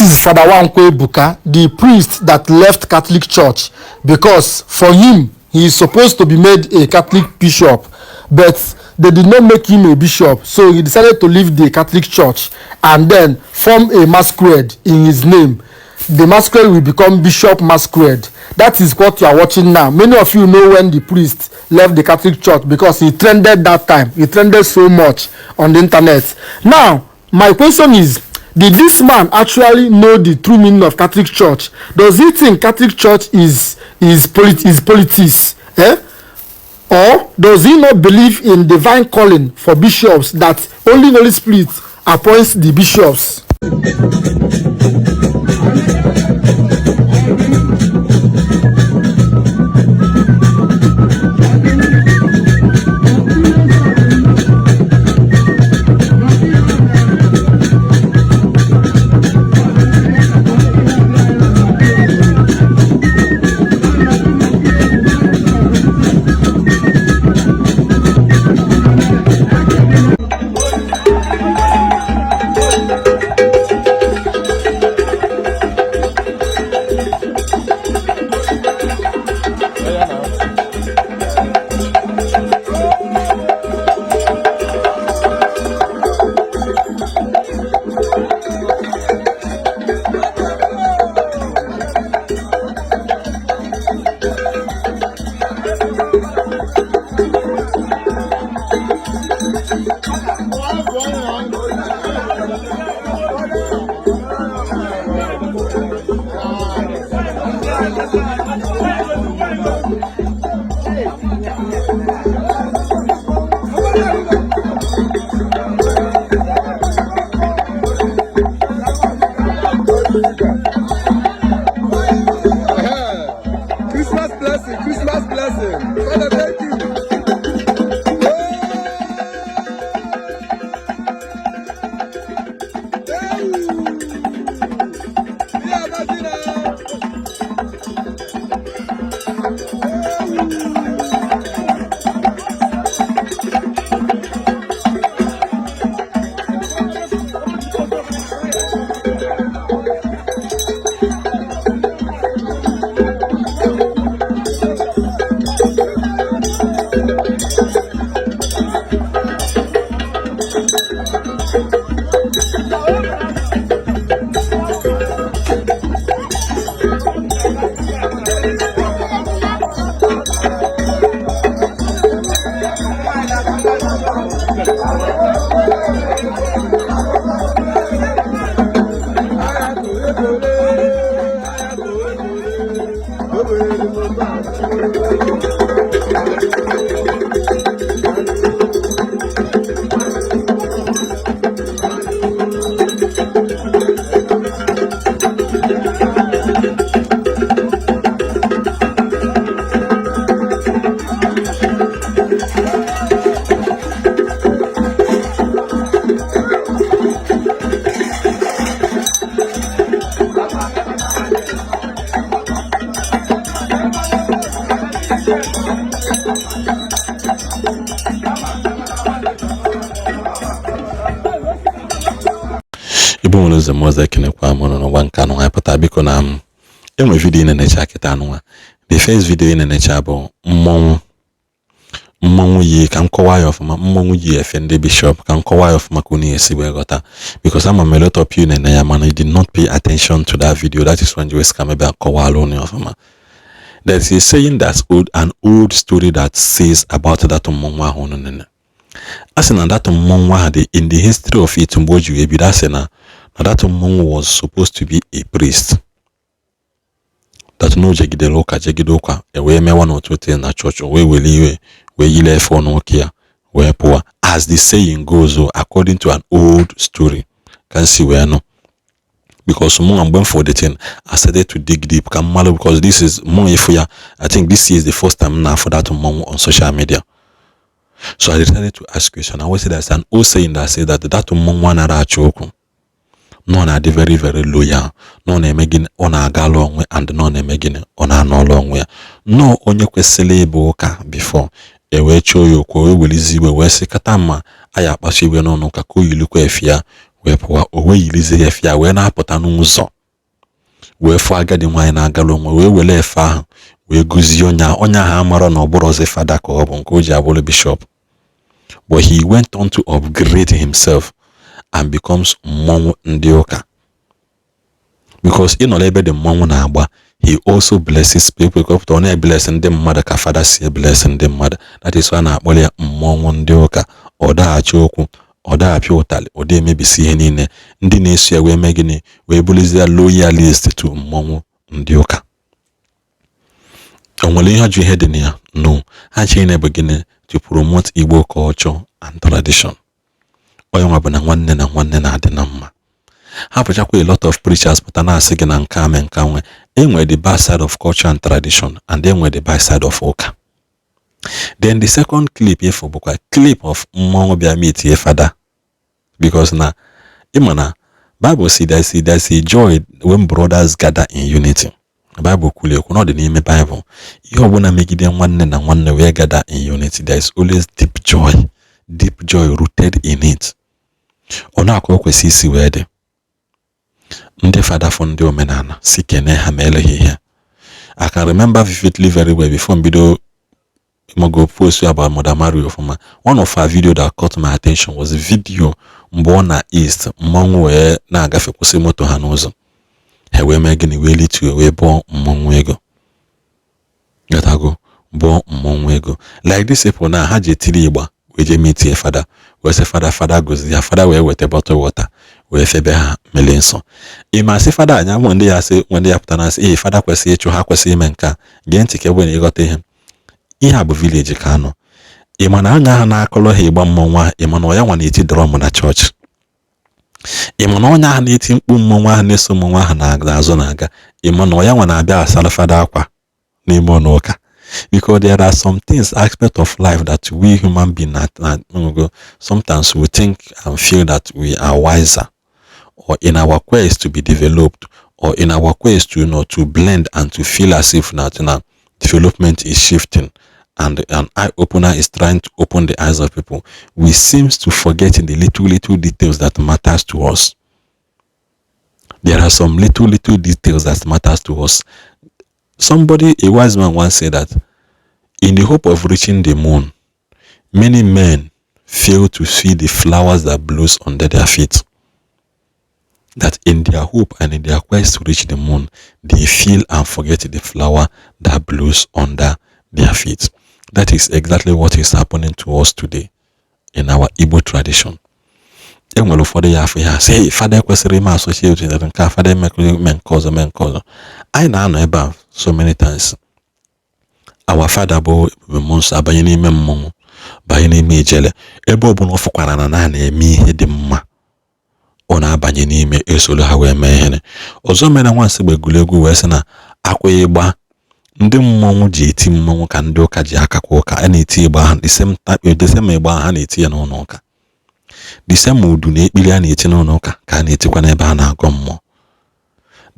this is Father Wankwe Buka, the priest that left Catholic Church, because for him, he is supposed to be made a Catholic bishop, but they did not make him a bishop, so he decided to leave the Catholic Church and then form a masquerade in his name. The masquerade will become Bishop Masquerade. That is what you are watching now. Many of you know when the priest left the Catholic Church because he trended that time. He trended so much on the internet. Now, my question is, did this man actually know the true meaning of Catholic Church? Does he think Catholic Church is politics? Or does he not believe in divine calling for bishops, that only the Holy Spirit appoints the bishops? Christmas blessing. Father, thank you. Igboland the most can kwa mono no one can I put a biko na enwe video in nature kita anwa. The first video in nature abo mmonwu ye kan kowa of ma mmonwu ye offend bishop kan kowa of makuni esiwe gota, because I'm a lot of you in man did not pay attention to that video. That is when you was coming back kowa alone of ma. There is a saying that's an old story that says about that mmonwu hononene. As in that mmonwu in the history of it mboju ebi that na that mmonwu was supposed to be a priest. That no jegidoka we me one or two things na church we will we yile for no care we poor, as the saying goes, according to an old story. Can see where no, because I'm going for the thing I started to dig deep because this is more if I think this is the first time now for that on social media. So I decided to ask question. I was say there's an old saying that says that one ara choku. No na de very loyal. No na emegin ona aga long way and no na emegin ona no long way. No onye kwesịrị ịbụ ụka before ewe cho yo ko we welizi we se katama aya kpasị we no ka ko yilu ko efia wee pụwa o wee yirizie efe ya wee na-apụta n'ụzọ wee fụ agadi nwaanyị na-agala onwe wee were efe ahụ wee gụzie onye ahụ amara na ọ bụrụ ọzọ fada ka ọ bụ nke o ji abụrụ bishọp, but he went on to upgrade himself and becomes mmọnwụ ndị ụka. Because ị nọ n'ebe dị mmọnwụ na-agba, he also blesses people. Ọ na-ebless ndị mmadụ ka fada si bless ndị mmadụ. That is why a na-akpọ ya mmọnwụ ndị ụka. Ọ daghachi okwu, ọ daghapịa ụtalị, ọ dị emebisi ihe niile. Ndị na-eso ya wee mee gịnị wee bụrụzie loyalist to mmọnwụ ndị ụka. O nwere ihe ọjọọ ihe dị na ya? No. Ha chere bụ gịnị? To promote Igbo culture and tradition. Onye nwa bụ na nwanne na nwanne na-adị na mma. Ha pụchakwa a lot of preachers pụta na-asị gị na nke ame nke nwe. Enwere the bad side of culture and tradition and enwere the bad side of ụka. Then the second clip ifo bụkwa clip of mmọnwụ bịa meet ye fada. Because na ịma na Bible say there's a joy when brothers gather in unity. Bible kwuru ekwu na ọ dị n'ime Bible. Ihe ọbụla megide nwanne na nwanne wee gather in unity, there is always deep joy rooted in it. Ọ na-akọ kwesị isi wee dị. Ndị fada fọ ndị omenala si kene ha ma eleghị ihe. I can remember vividly very well before mbido go post about Mother Mary Ofuma. One of her video that caught my attention was a video mgbe ọ na East mmọnwụ wee na-agafe kwụsị moto ha n'ụzọ. Ha wee mee gịnị wee litu wee bụọ mmọnwụ ego. Gatago bụọ mmọnwụ ego. Like this people na ha ji etiri ịgba wee je meet ye fada. Wee sị fada gozi ya, fada wee weta bottle water wee febe ha mele nsọ. Ịma sị fada anya bụ ndị ya sị ndị ya pụta na sị fada kwesịrị ịchụ ha kwesịrị ime nka. Gee ntị ka ebe na ịghọta ihe. Ihe a bụ village ka anọ. Ịma na anya ha na-akọrọ ha ịgba mmọnwụ ahụ, ịma na ya nwa na-eti drum na chọọchị. Ịma na onye ahụ na-eti mkpu mmọnwụ ahụ na-eso mmọnwụ ahụ na-azụ na-aga. Ịma na ya nwa na-abịa asara fada akwa n'ime ọnụ ụka. Because there are some things, aspect of life that we human beings sometimes we think and feel that we are wiser, or in our quest to be developed, or in our quest to to blend and to feel as if now development is shifting and an eye opener is trying to open the eyes of people. We seem to forget the little details that matters to us. There are some little details that matters to us. Somebody, a wise man once said that in the hope of reaching the moon, many men fail to see the flowers that blows under their feet. That in their hope and in their quest to reach the moon, they feel and forget the flower that blows under their feet. That is exactly what is happening to us today in our Igbo tradition. Enwere ụfọdụ ya afọ ya sị fada ekwesịrị ime associate with nka fada men cause. Anyị na-anọ ebe a so many times. Our fada bụ mmụọ abanye n'ime mmọnwụ, banye n'ime ijele. Ebe ọ bụla ọ fụkwara na na-eme ihe dị mma, ọ na-abanye n'ime esolo ha wee mee ihe. Ọzọ mere nwansị gbe egwuregwu wee sị na akwa ịgba ndị mmọnwụ ji eti mmọnwụ ka ndị ụka ji akakwa ụka. A na-eti ịgba ha the same ịgba ha na-eti ya n'ụlọ ụka. The same udu na ekpiri a na-eti n'ụlọ ụka ka a na-etikwa n'ebe a na-agọ mmụọ.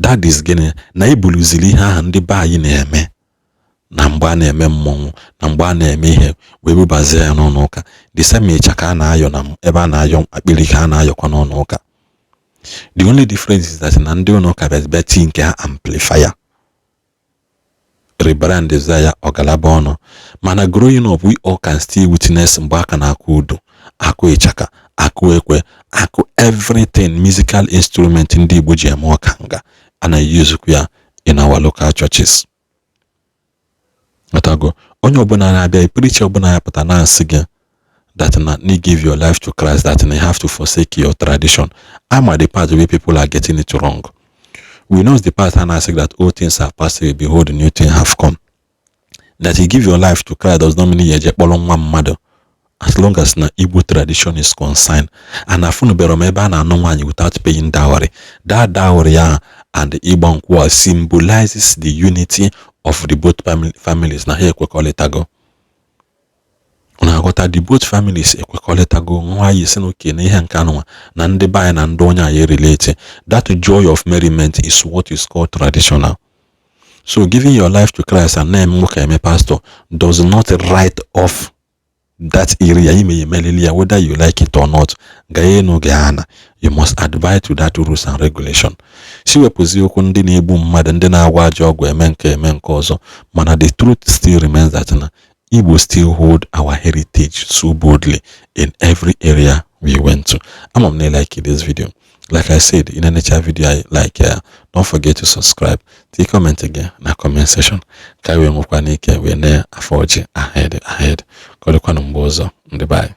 That is gịnị na ibuluzili ihe ahụ ndị be anyị na-eme na mgbe a na-eme mmọnwụ na mgbe a na-eme ihe wee bubazie ya n'ụlọ ụka. The same ịcha ka a na-ayọ na ebe a na-ayọ akpịrị ka a na-ayọkwa n'ụlọ ụka. The only difference is that na ndị ụlọ ụka beti nke ha amplifier rebrand desire ọgalaba ọnụ. Mana growing up we all can still witness mgbe aka na-akụ udu, akụ ịchaka, akụ ekwe, akụ everything musical instrument ndị Igbo ji eme ọkanga a na-eyuzukwa ya in our local churches. Otago onye ọbụla na-abịa preacher ọbụla ya pụta na-asị gị that na you give your life to Christ, that you have to forsake your tradition. I'm at the part where people are getting it wrong. We know the part and I say that all things are passed away, behold, new things have come. That you give your life to Christ does not mean you just follow one mother. As long as na Igbo tradition is concerned, and afunu beromeba na no one without paying dowry. That dowry and the Igbo Nkwa symbolizes the unity of the both families. Na here call it ago. Una got the both families ekwekọrịtago nwa yi si n'oke na ihe nke anụnwa na ndị be anyị na ndị onye anyị relate. That joy of merriment is what is called traditional. So giving your life to Christ and name nwoke eme pastor does not write off that area you may whether you like it it or not, Gaeno Guyana, you must adhere to that rules and regulation. She wepụzi okwu ndị na-egbu mmadụ ndị na-agwa ajọ ọgwụ eme nke ọzọ, mana the truth still remains that na Igbo still hold our heritage so boldly in every area we went to. I'm like this video. Like I said, in a nature video I like, don't forget to subscribe. Take comment again in the comment section. Kai we mukwanike we ne afoji ahead. Kwa mbozo. Bye.